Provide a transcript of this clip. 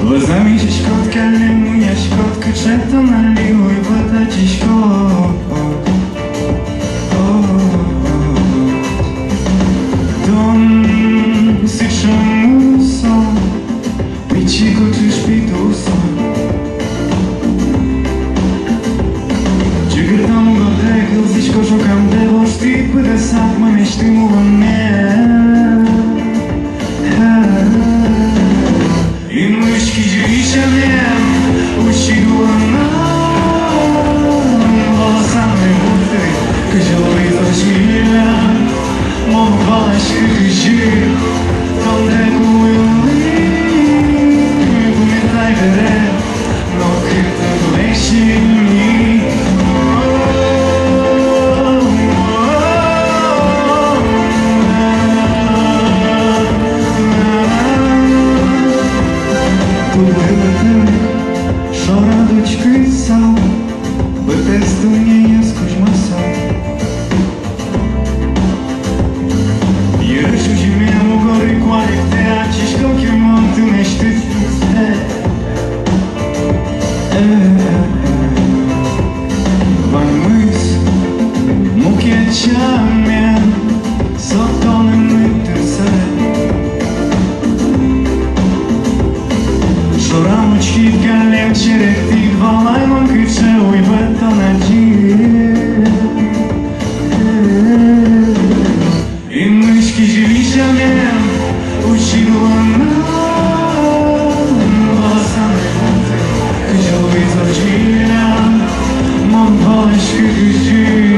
Глазами щекотка, моя щекотка, че-то налила и бъдачи шкот. Дом сичам сон, пичико ти шпито сон. Чигъртам го дрекал, всичко шокам дево, ще бъде сак, ма не ще му и мышки живичами учила нам волосами будто кожелый зажмия мон балашки жи там декую памятай бере но крипто глещи Choradочкой сам, бетесто не скучмаса. Iarăși și mine mă gori cu alecte, acești cochi mă întâlnește Vai mâs, muchecea mea, s-o tonă mântâsă Șoramочки галем черехти, валай мънкиче, уйбата на джир И мъжки живиша мен, учила нам Гласа не мънте, кажа уйза джира, мън балешки гъжи